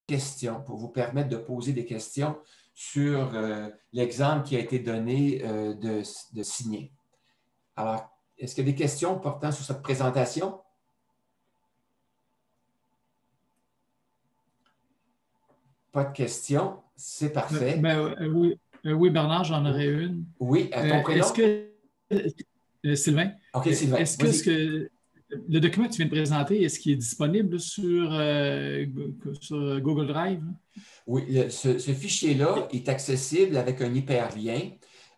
questions, pour vous permettre de poser des questions sur l'exemple qui a été donné de signer. Alors, est-ce qu'il y a des questions portant sur cette présentation? Pas de questions, c'est parfait. Oui, Bernard, j'en aurais une. Oui, ton prénom? Est-ce que, Sylvain, OK, Sylvain, est-ce que le document que tu viens de présenter, est-ce qu'il est disponible sur Google Drive? Oui, ce fichier-là est accessible avec un hyperlien.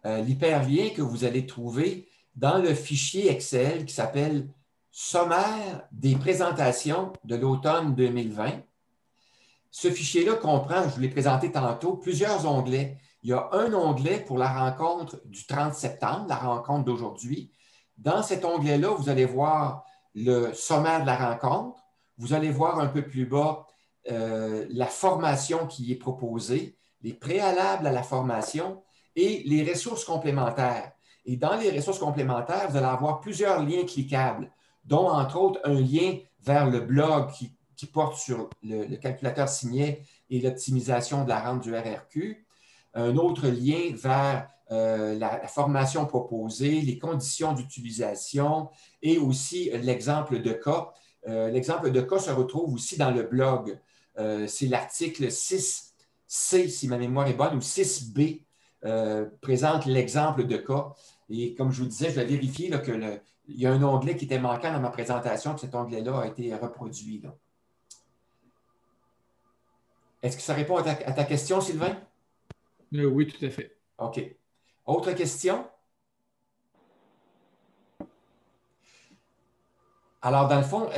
L'hyperlien que vous allez trouver dans le fichier Excel qui s'appelle Sommaire des présentations de l'automne 2020. Ce fichier-là comprend, je vous l'ai présenté tantôt, plusieurs onglets. Il y a un onglet pour la rencontre du 30 septembre, la rencontre d'aujourd'hui. Dans cet onglet-là, vous allez voir le sommaire de la rencontre. Vous allez voir un peu plus bas la formation qui est proposée, les préalables à la formation et les ressources complémentaires. Et dans les ressources complémentaires, vous allez avoir plusieurs liens cliquables, dont entre autres un lien vers le blog qui porte sur le calculateur signet et l'optimisation de la rente du RRQ. Un autre lien vers la formation proposée, les conditions d'utilisation et aussi l'exemple de cas. L'exemple de cas se retrouve aussi dans le blog. C'est l'article 6C, si ma mémoire est bonne, ou 6B, présente l'exemple de cas. Et comme je vous disais, je vais vérifier qu'il y a un onglet qui était manquant dans ma présentation, que cet onglet-là a été reproduit. Là. Est-ce que ça répond à ta question, Sylvain? Oui, tout à fait. OK. Autre question? Alors, dans le fond,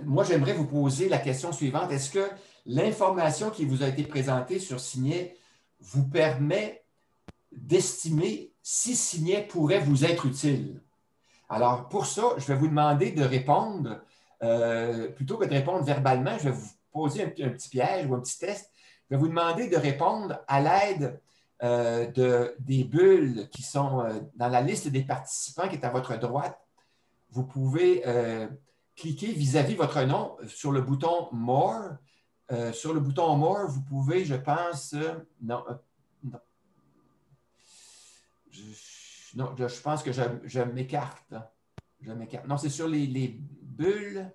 moi, j'aimerais vous poser la question suivante. Est-ce que l'information qui vous a été présentée sur Signet vous permet d'estimer si Signet pourrait vous être utile? Alors, pour ça, je vais vous demander de répondre, plutôt que de répondre verbalement, je vais vous poser un petit piège ou un petit test. Je vais vous demander de répondre à l'aide des bulles qui sont dans la liste des participants qui est à votre droite. Vous pouvez cliquer vis-à-vis votre nom sur le bouton More. Sur le bouton More, vous pouvez, je pense, non. Je pense que je m'écarte. Non, c'est sur les bulles.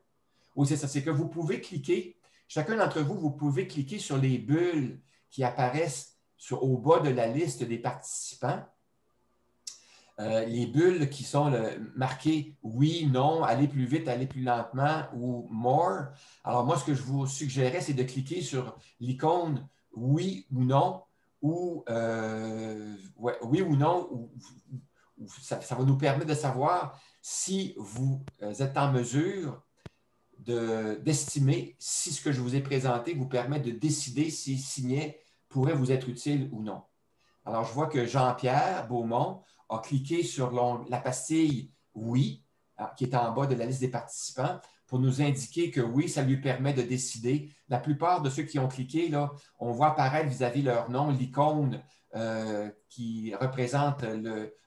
Oui, c'est ça. C'est que vous pouvez cliquer, chacun d'entre vous, vous pouvez cliquer sur les bulles qui apparaissent au bas de la liste des participants. Les bulles qui sont marquées oui, non, aller plus vite, aller plus lentement ou more. Alors, moi, ce que je vous suggérais, c'est de cliquer sur l'icône oui ou non, ou oui ou non, ça va nous permettre de savoir si vous êtes en mesure d'estimer si ce que je vous ai présenté vous permet de décider si Signet pourrait vous être utile ou non. Alors, je vois que Jean-Pierre Beaumont a cliqué sur la pastille « Oui », qui est en bas de la liste des participants, pour nous indiquer que oui, ça lui permet de décider. La plupart de ceux qui ont cliqué, là, on voit apparaître vis-à-vis leur nom l'icône qui représente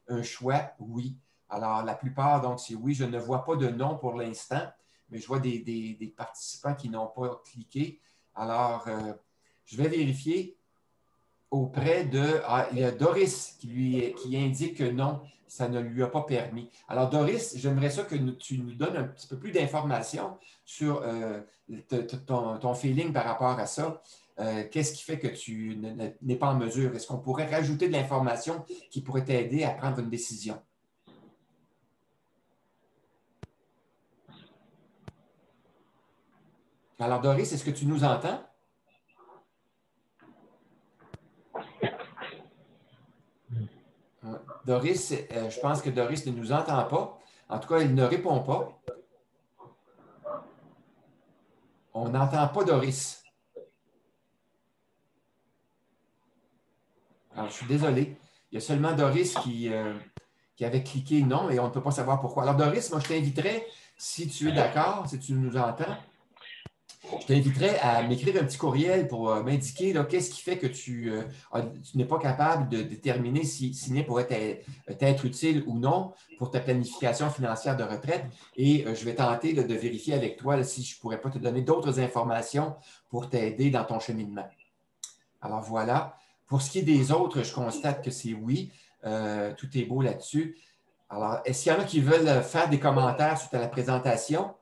un choix « Oui ». Alors, la plupart, donc, c'est oui. Je ne vois pas de non pour l'instant, mais je vois des participants qui n'ont pas cliqué. Alors, je vais vérifier auprès de... il y a Doris qui indique que non, ça ne lui a pas permis. Alors, Doris, j'aimerais ça que tu nous donnes un petit peu plus d'informations sur ton feeling par rapport à ça. Qu'est-ce qui fait que tu n'es pas en mesure? Est-ce qu'on pourrait rajouter de l'information qui pourrait t'aider à prendre une décision? Alors, Doris, est-ce que tu nous entends? Doris, je pense que Doris ne nous entend pas. En tout cas, elle ne répond pas. On n'entend pas Doris. Alors, je suis désolé. Il y a seulement Doris qui avait cliqué non et on ne peut pas savoir pourquoi. Alors, Doris, moi, je t'inviterais, si tu es d'accord, si tu nous entends, Je t'inviterais à m'écrire un petit courriel pour m'indiquer qu'est-ce qui fait que tu n'es pas capable de déterminer si Signet pourrait t'être utile ou non pour ta planification financière de retraite. Et je vais tenter de vérifier avec toi là, si je ne pourrais pas te donner d'autres informations pour t'aider dans ton cheminement. Alors voilà. Pour ce qui est des autres, je constate que c'est oui. Tout est beau là-dessus. Alors, est-ce qu'il y en a qui veulent faire des commentaires suite à la présentation?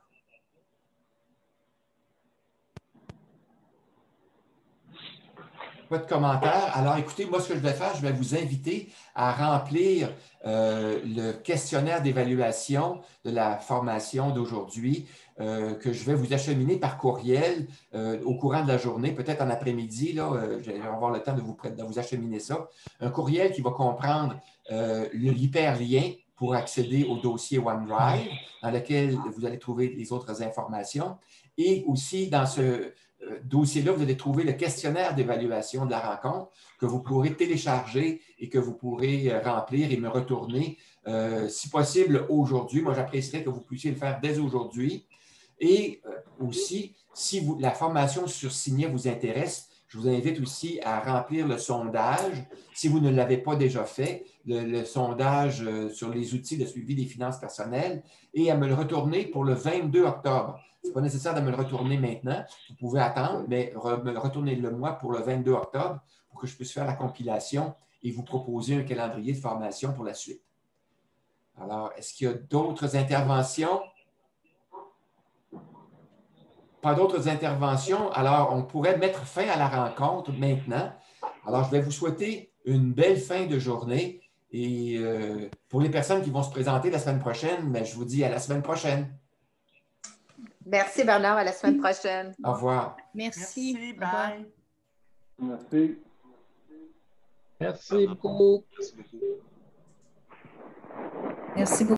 Pas de commentaires. Alors, écoutez, moi, ce que je vais faire, je vais vous inviter à remplir le questionnaire d'évaluation de la formation d'aujourd'hui que je vais vous acheminer par courriel au courant de la journée, peut-être en après-midi. Je vais avoir le temps de vous acheminer ça. Un courriel qui va comprendre l'hyperlien pour accéder au dossier OneDrive, dans lequel vous allez trouver les autres informations. Et aussi, dans ce dossier-là, vous allez trouver le questionnaire d'évaluation de la rencontre que vous pourrez télécharger et que vous pourrez remplir et me retourner, si possible, aujourd'hui. Moi, j'apprécierais que vous puissiez le faire dès aujourd'hui. Et aussi, si la formation sur Signet vous intéresse, je vous invite aussi à remplir le sondage, si vous ne l'avez pas déjà fait, le sondage sur les outils de suivi des finances personnelles, et à me le retourner pour le 22 octobre. Ce n'est pas nécessaire de me le retourner maintenant. Vous pouvez attendre, mais me le retourner le mois pour le 22 octobre pour que je puisse faire la compilation et vous proposer un calendrier de formation pour la suite. Alors, est-ce qu'il y a d'autres interventions? Pas d'autres interventions. Alors, on pourrait mettre fin à la rencontre maintenant. Alors, je vais vous souhaiter une belle fin de journée. Et pour les personnes qui vont se présenter la semaine prochaine, je vous dis à la semaine prochaine. Merci Bernard, à la semaine prochaine. Au revoir. Merci. Merci, bye. Merci. Merci beaucoup. Merci beaucoup.